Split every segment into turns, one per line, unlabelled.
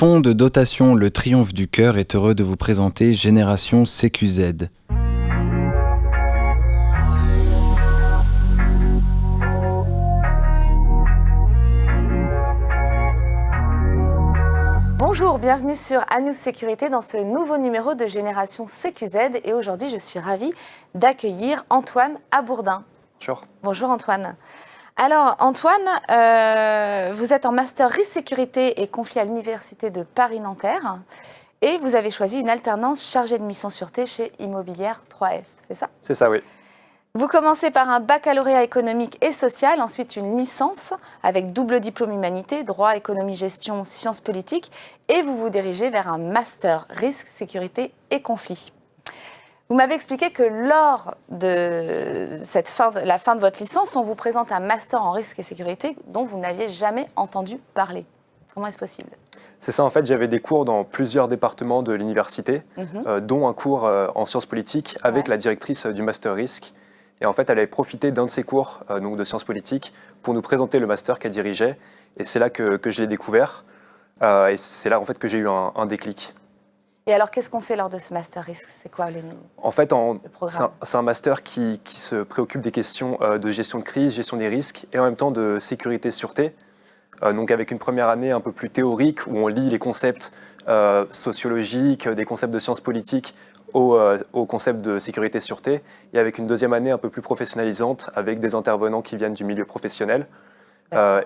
Fonds de dotation Le Triomphe du Cœur est heureux de vous présenter Génération CQZ.
Bonjour, bienvenue sur Anous Sécurité dans ce nouveau numéro de Génération CQZ et aujourd'hui je suis ravie d'accueillir Antoine Abourdin.
Bonjour.
Bonjour Antoine. Alors Antoine, vous êtes en Master Risque Sécurité et Conflit à l'Université de Paris-Nanterre et vous avez choisi une alternance chargée de mission sûreté chez Immobilière 3F, c'est ça?
C'est ça, oui.
Vous commencez par un baccalauréat économique et social, ensuite une licence avec double diplôme humanité, droit, économie, gestion, sciences politiques, et vous vous dirigez vers un master risque, sécurité et conflit. Vous m'avez expliqué que lors de la fin de votre licence, on vous présente un master en risque et sécurité dont vous n'aviez jamais entendu parler. Comment est-ce possible?
C'est ça, en fait, j'avais des cours dans plusieurs départements de l'université, dont un cours en sciences politiques avec la directrice du master risque. Et en fait, elle avait profité d'un de ses cours donc de sciences politiques pour nous présenter le master qu'elle dirigeait. Et c'est là que je l'ai découvert. Et c'est là en fait, que j'ai eu un déclic.
Et alors, qu'est-ce qu'on fait lors de ce master risque? C'est quoi le
programme? C'est un master qui se préoccupe des questions de gestion de crise, gestion des risques et en même temps de sécurité et sûreté. Donc avec une première année un peu plus théorique où on lit les concepts sociologiques, des concepts de sciences politiques au concept de sécurité et sûreté, et avec une deuxième année un peu plus professionnalisante, avec des intervenants qui viennent du milieu professionnel,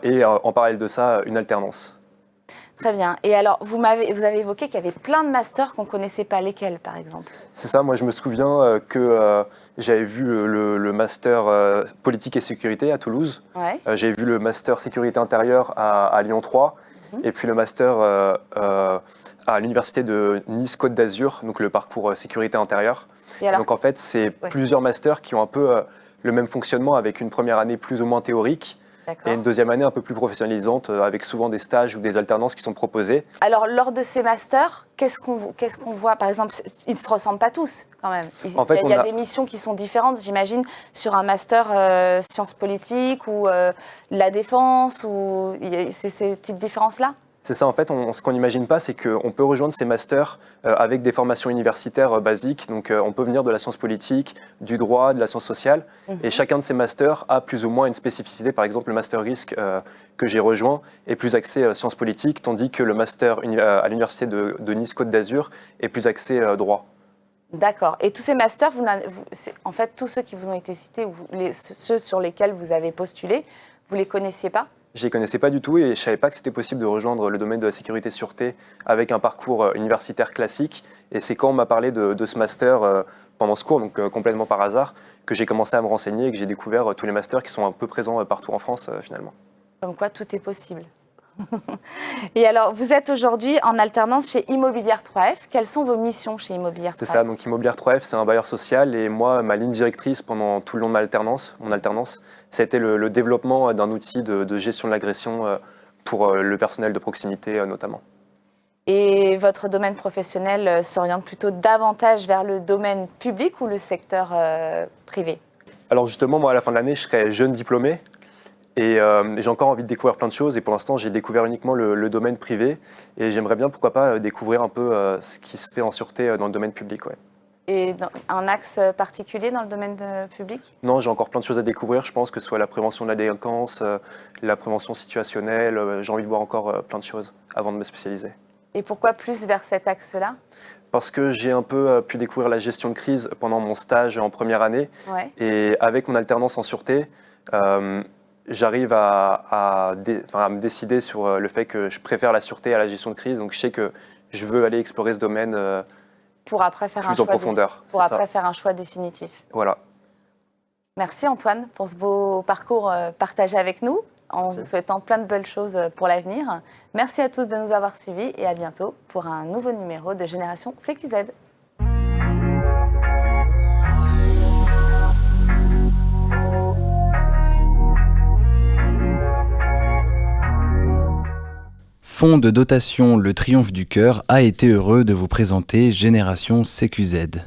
et en parallèle de ça, une alternance.
Très bien. Et alors, vous avez évoqué qu'il y avait plein de masters qu'on ne connaissait pas. Lesquels, par exemple?
C'est ça, moi je me souviens que j'avais vu le master politique et sécurité à Toulouse, j'avais vu le master sécurité intérieure à Lyon 3, et puis le master à l'université de Nice-Côte d'Azur, donc le parcours sécurité intérieure. Donc en fait, c'est plusieurs masters qui ont un peu le même fonctionnement avec une première année plus ou moins théorique et une deuxième année un peu plus professionnalisante avec souvent des stages ou des alternances qui sont proposées.
Alors lors de ces masters, qu'est-ce qu'on voit? Par exemple, ils ne se ressemblent pas tous quand même. Il y a des missions qui sont différentes, j'imagine, sur un master sciences politiques ou la défense, ou c'est ces petites différences-là?
C'est ça, en fait, ce qu'on n'imagine pas, c'est qu'on peut rejoindre ces masters avec des formations universitaires basiques. Donc, on peut venir de la science politique, du droit, de la science sociale. Et chacun de ces masters a plus ou moins une spécificité. Par exemple, le master risque que j'ai rejoint est plus axé sciences politiques, tandis que le master à l'université de Nice-Côte d'Azur est plus axé droit.
D'accord. Et tous ces masters, en fait, tous ceux qui vous ont été cités, ceux sur lesquels vous avez postulé, vous ne les connaissiez pas?
Je ne les connaissais pas du tout et je ne savais pas que c'était possible de rejoindre le domaine de la sécurité et sûreté avec un parcours universitaire classique. Et c'est quand on m'a parlé de ce master pendant ce cours, donc complètement par hasard, que j'ai commencé à me renseigner et que j'ai découvert tous les masters qui sont un peu présents partout en France finalement.
Comme quoi, tout est possible. Et alors, vous êtes aujourd'hui en alternance chez Immobilière 3F. Quelles sont vos missions chez Immobilière 3F?
C'est ça, donc Immobilière 3F, c'est un bailleur social et moi, ma ligne directrice pendant tout le long de mon alternance, ça a été le développement d'un outil de gestion de l'agression pour le personnel de proximité notamment.
Et votre domaine professionnel s'oriente plutôt davantage vers le domaine public ou le secteur privé?
Alors justement, moi, à la fin de l'année, je serai jeune diplômé. Et j'ai encore envie de découvrir plein de choses et pour l'instant j'ai découvert uniquement le domaine privé et j'aimerais bien pourquoi pas découvrir un peu ce qui se fait en sûreté dans le domaine public. Ouais.
Et un axe particulier dans le domaine public?
Non, j'ai encore plein de choses à découvrir, je pense que ce soit la prévention de la délinquance, la prévention situationnelle, j'ai envie de voir encore plein de choses avant de me spécialiser. Et
pourquoi plus vers cet axe-là?
Parce que j'ai un peu pu découvrir la gestion de crise pendant mon stage en première année et avec mon alternance en sûreté, j'arrive à me décider sur le fait que je préfère la sûreté à la gestion de crise. Donc je sais que je veux aller explorer ce domaine
pour après faire
plus en profondeur.
Pour après faire un choix définitif.
Voilà.
Merci Antoine pour ce beau parcours partagé avec nous, en vous souhaitant plein de belles choses pour l'avenir. Merci à tous de nous avoir suivis et à bientôt pour un nouveau numéro de Génération CQZ.
Fonds de dotation Le Triomphe du Cœur a été heureux de vous présenter Génération CQZ.